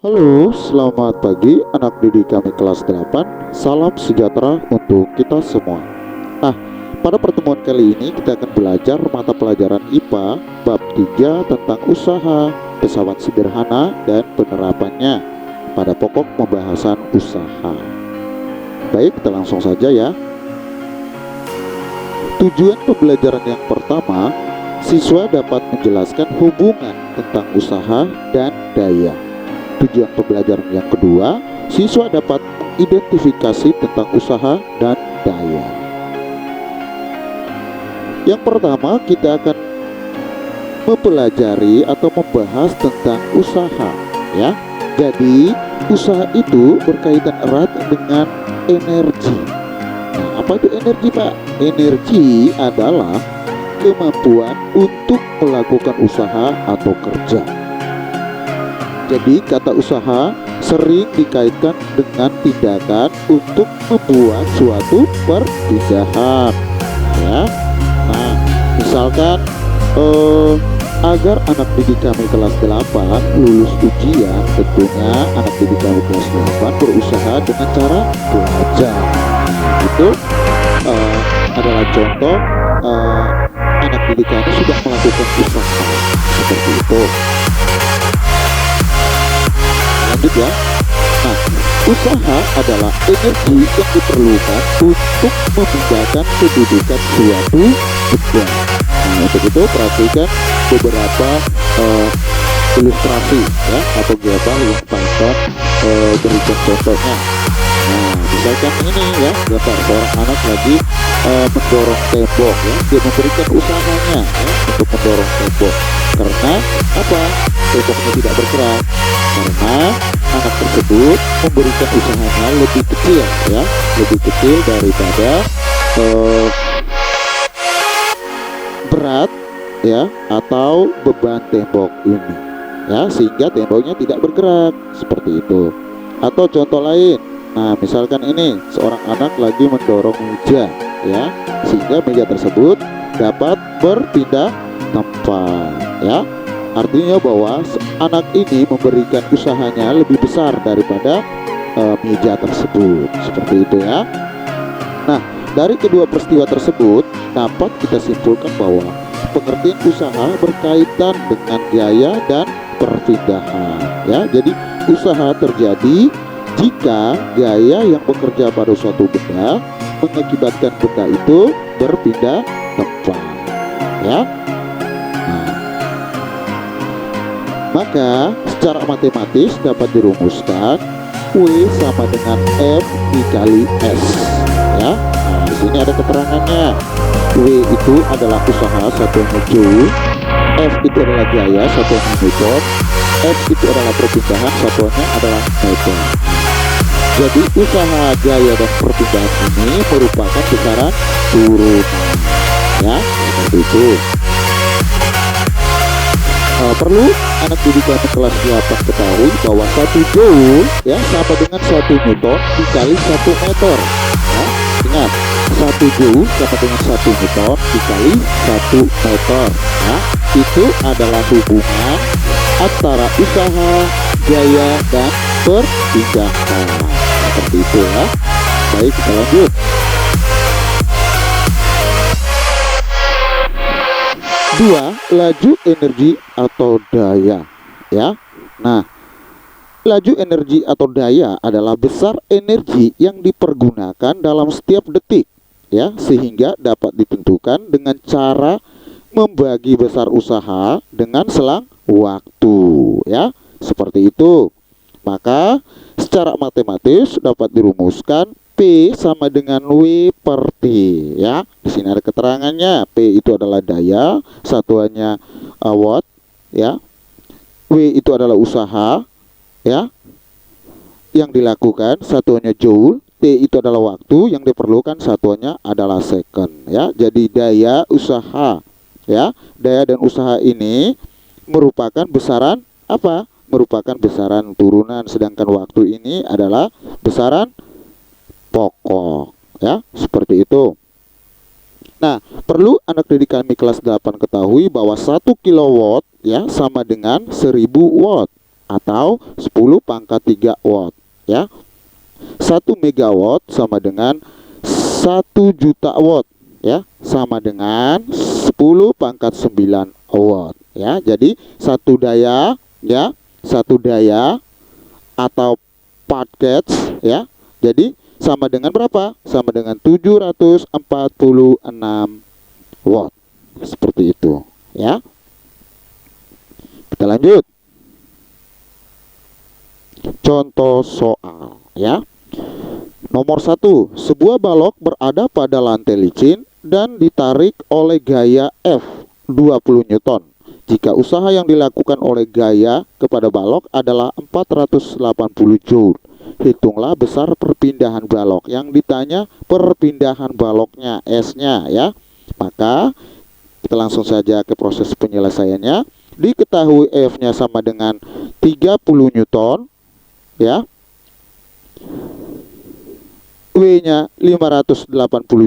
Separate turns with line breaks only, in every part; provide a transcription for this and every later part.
Halo, selamat pagi anak didik kami kelas 8. Salam sejahtera untuk kita semua. Ah, pada pertemuan kali ini kita akan belajar mata pelajaran IPA bab 3 tentang usaha, pesawat sederhana dan penerapannya pada pokok pembahasan usaha. Baik, kita langsung saja ya. Tujuan pembelajaran yang pertama, siswa dapat menjelaskan hubungan tentang usaha dan daya. Tujuan pembelajaran yang kedua, siswa dapat mengidentifikasi tentang usaha dan daya. Yang pertama, kita akan mempelajari atau membahas tentang usaha, ya. Jadi, usaha itu berkaitan erat dengan energi. Nah, apa itu energi, Pak? Energi adalah kemampuan untuk melakukan usaha atau kerja. Jadi kata usaha sering dikaitkan dengan tindakan untuk membuat suatu perpindahan, ya. Nah, misalkan agar anak didik kami kelas 8 lulus ujian, tentunya anak didik kami kelas 8 berusaha dengan cara belajar. Itu adalah contoh anak didik kami sudah melakukan usaha seperti itu. Lanjut ya. Nah, usaha adalah energi yang diperlukan untuk memindahkan kedudukan suatu benda. Nah, untuk itu perhatikan beberapa ilustrasi ya atau gambar yang Python berikan contohnya. Nah, misalkan ini ya gambar seorang anak lagi mendorong tembok ya, dia memberikan usahanya ya, untuk mendorong tembok. Karena apa? Temboknya tidak bergerak karena anak tersebut memberikan usahanya lebih kecil ya, lebih kecil daripada berat ya atau beban tembok ini ya, sehingga temboknya tidak bergerak seperti itu. Atau contoh lain, nah misalkan ini seorang anak lagi mendorong meja ya, sehingga meja tersebut dapat berpindah tempat ya. Artinya bahwa anak ini memberikan usahanya lebih besar daripada meja tersebut seperti itu ya. Nah, dari kedua peristiwa tersebut dapat kita simpulkan bahwa pengertian usaha berkaitan dengan gaya dan perpindahan ya. Jadi usaha terjadi jika gaya yang bekerja pada suatu benda mengakibatkan benda itu berpindah tempat ya. Maka secara matematis dapat dirumuskan W sama dengan M dikali S ya. Nah, di sini ada keterangannya. W itu adalah usaha satuannya joule, F itu adalah gaya satuannya newton, S itu adalah perpindahan satuannya adalah meter. Jadi usaha gaya dan perpindahan ini merupakan besaran turunan ya, seperti itu. Perlu anak didik kami kelas 8 ketahui bahwa 1 joule ya sama dengan 1 newton dikali 1 meter ya. Ingat, 1 joule sama dengan 1 newton dikali 1 meter ya. Itu adalah hubungan antara usaha, gaya, dan perpindahan seperti itu ya. Baik, kita lanjut. 2. Laju energi atau daya ya. Nah, laju energi atau daya adalah besar energi yang dipergunakan dalam setiap detik ya, sehingga dapat ditentukan dengan cara membagi besar usaha dengan selang waktu ya, seperti itu. Maka secara matematis dapat dirumuskan P sama dengan W per T ya. Di sini ada keterangannya. P itu adalah daya, satuannya watt ya. W itu adalah usaha ya yang dilakukan, satuannya joule. T itu adalah waktu yang diperlukan, satuannya adalah second ya. Jadi daya usaha ya, daya dan usaha ini merupakan besaran apa? Merupakan besaran turunan, sedangkan waktu ini adalah besaran pokok ya, seperti itu. Nah, perlu anak didik kami kelas 8 ketahui bahwa 1 kilowatt ya sama dengan 1000 watt atau 10 pangkat 3 watt ya. 1 megawatt sama dengan 1 juta watt ya, sama dengan 10 pangkat 9 watt ya. Jadi satu daya ya, satu daya atau paket ya, jadi sama dengan berapa? Sama dengan 746 watt. Seperti itu ya. Kita lanjut. Contoh soal ya. Nomor 1, sebuah balok berada pada lantai licin dan ditarik oleh gaya F 20 Newton. Jika usaha yang dilakukan oleh gaya kepada balok adalah 480 Joule, hitunglah besar perpindahan balok. Yang ditanya perpindahan baloknya, S-nya ya. Maka kita langsung saja ke proses penyelesaiannya. Diketahui F-nya sama dengan 30 Newton ya. W-nya 580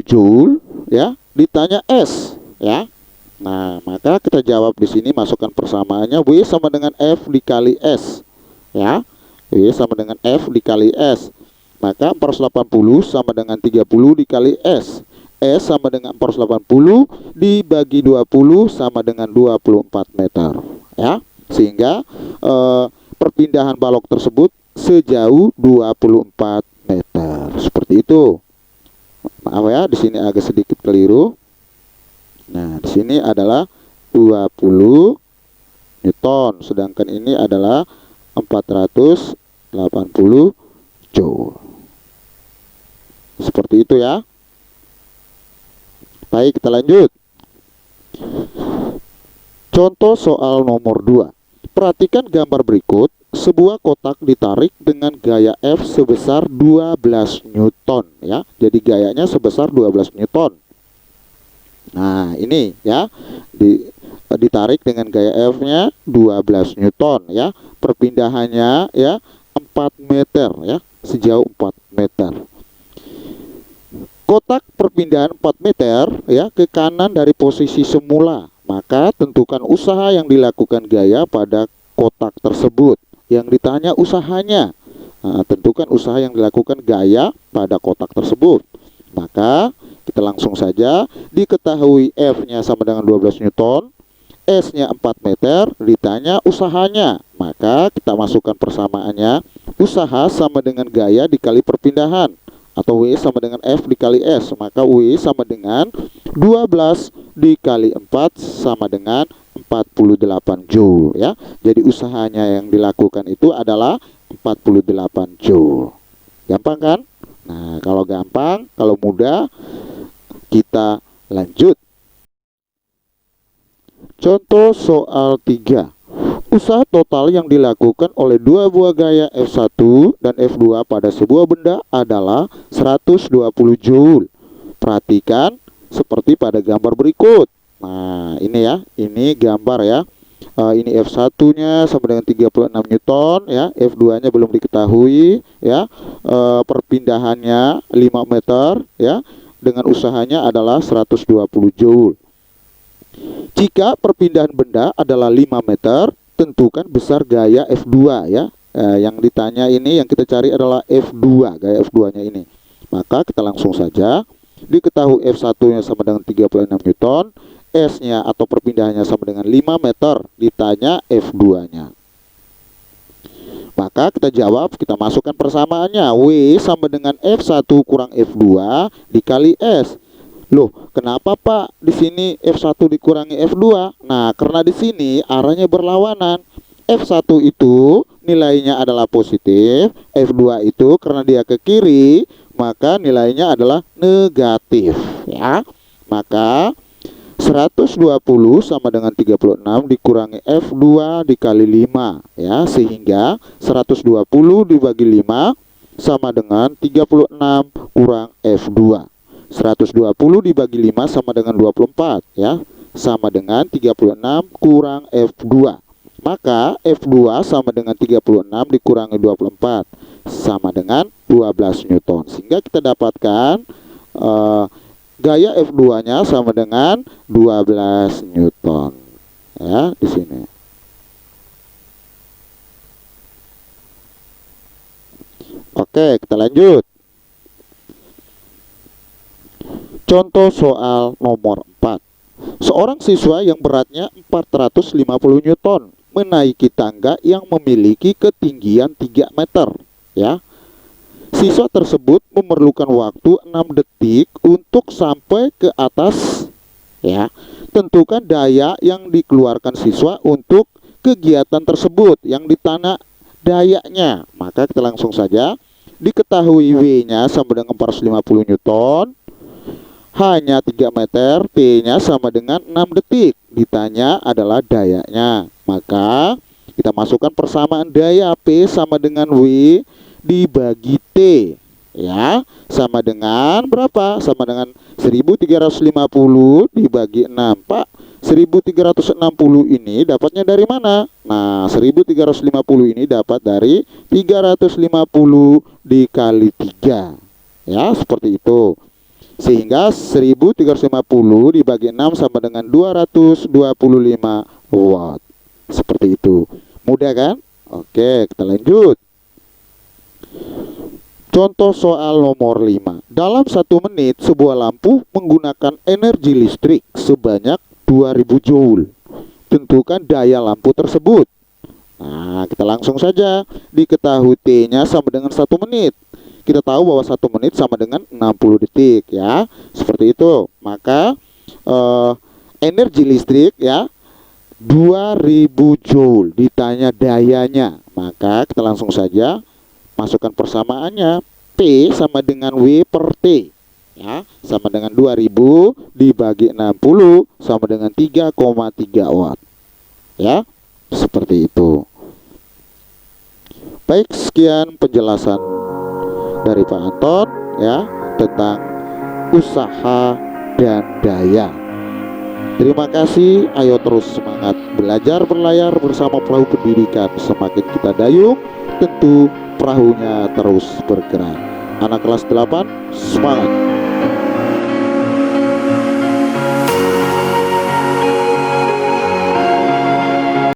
Joule ya. Ditanya S ya. Nah, maka kita jawab di sini, masukkan persamaannya. W sama dengan F dikali S ya. W sama dengan F dikali S. Maka 480 sama dengan 30 dikali S. S sama dengan 480 dibagi 20 sama dengan 24 meter ya. Sehingga perpindahan balok tersebut sejauh 24 meter. Seperti itu. Maaf ya, di sini agak sedikit keliru. Nah, di sini adalah 20 Newton, sedangkan ini adalah 480 Joule. Seperti itu ya. Baik, kita lanjut. Contoh soal nomor 2. Perhatikan gambar berikut. Sebuah kotak ditarik dengan gaya F sebesar 12 Newton ya. Jadi gayanya sebesar 12 Newton. Nah, ini ya, ditarik dengan gaya F-nya 12 Newton ya. Perpindahannya ya 4 meter ya, sejauh 4 meter. Kotak perpindahan 4 meter ya ke kanan dari posisi semula. Maka tentukan usaha yang dilakukan gaya pada kotak tersebut. Yang ditanya usahanya. Nah, tentukan usaha yang dilakukan gaya pada kotak tersebut. Maka kita langsung saja, diketahui F-nya sama dengan 12 Newton, S-nya 4 meter, ditanya usahanya. Maka kita masukkan persamaannya. Usaha sama dengan gaya dikali perpindahan, atau W sama dengan F dikali S. Maka W sama dengan 12 dikali 4 sama dengan 48 Joule ya. Jadi usahanya yang dilakukan itu adalah 48 Joule. Gampang kan? Nah, kalau gampang, kalau mudah, kita lanjut. Contoh soal 3. Usaha total yang dilakukan oleh dua buah gaya F1 dan F2 pada sebuah benda adalah 120 Joule. Perhatikan seperti pada gambar berikut. Nah, ini ya, ini gambar ya. Ini F1-nya sama dengan 36 Newton ya, F2-nya belum diketahui ya. Perpindahannya 5 meter ya, dengan usahanya adalah 120 Joule. Jika perpindahan benda adalah 5 meter, tentukan besar gaya F2 ya. Yang ditanya ini, yang kita cari adalah F2, gaya F2-nya ini. Maka kita langsung saja, diketahui F1-nya sama dengan 36 Newton, S-nya atau perpindahannya sama dengan 5 meter, ditanya F2-nya. Maka kita jawab, kita masukkan persamaannya. W sama dengan F1 kurang F2 dikali S. Loh, kenapa Pak di sini F1 dikurangi F2? Nah, karena di sini arahnya berlawanan. F1 itu nilainya adalah positif, F2 itu karena dia ke kiri, maka nilainya adalah negatif ya. Maka 120 sama dengan 36 dikurangi F2 dikali 5 ya, sehingga 120 dibagi 5 sama dengan 36 kurang F2. 120 dibagi 5 sama dengan 24 ya, sama dengan 36 kurang F2. Maka F2 sama dengan 36 dikurangi 24 sama dengan 12 Newton. Sehingga kita dapatkan gaya F2-nya sama dengan 12 Newton. Ya, di sini. Oke, kita lanjut. Contoh soal nomor 4. Seorang siswa yang beratnya 450 Newton menaiki tangga yang memiliki ketinggian 3 meter, ya. Siswa tersebut memerlukan waktu 6 detik untuk sampai ke atas, ya. Tentukan daya yang dikeluarkan siswa untuk kegiatan tersebut yang ditanda dayanya. Maka kita langsung saja, diketahui W-nya sama dengan 450 Newton, hanya 3 meter, T-nya sama dengan 6 detik. Ditanya adalah dayanya. Maka kita masukkan persamaan daya P sama dengan W dibagi T, ya, sama dengan berapa? Sama dengan 1350 dibagi 6. Pak, 1360 ini dapatnya dari mana? Nah, 1350 ini dapat dari 350 dikali 3, ya, seperti itu. Sehingga 1350 dibagi 6 sama dengan 225 watt. Seperti itu. Mudah kan? Oke, kita lanjut. Contoh soal nomor 5. Dalam 1 menit sebuah lampu menggunakan energi listrik sebanyak 2000 joule. Tentukan daya lampu tersebut. Nah, kita langsung saja, diketahui T-nya sama dengan 1 menit. Kita tahu bahwa 1 menit sama dengan 60 detik, ya. Seperti itu. Maka energi listrik, ya, 2000 joule. Ditanya dayanya. Maka kita langsung saja masukkan persamaannya. P sama dengan W per T, ya, sama dengan 2000 dibagi 60 sama dengan 3,3 watt, ya. Seperti itu. Baik, sekian penjelasan dari Pak Anton, ya, tentang usaha dan daya. Terima kasih. Ayo terus semangat belajar berlayar bersama perahu pendidikan. Semakin kita dayung, tentu perahunya terus bergerak. Anak kelas 8, semangat.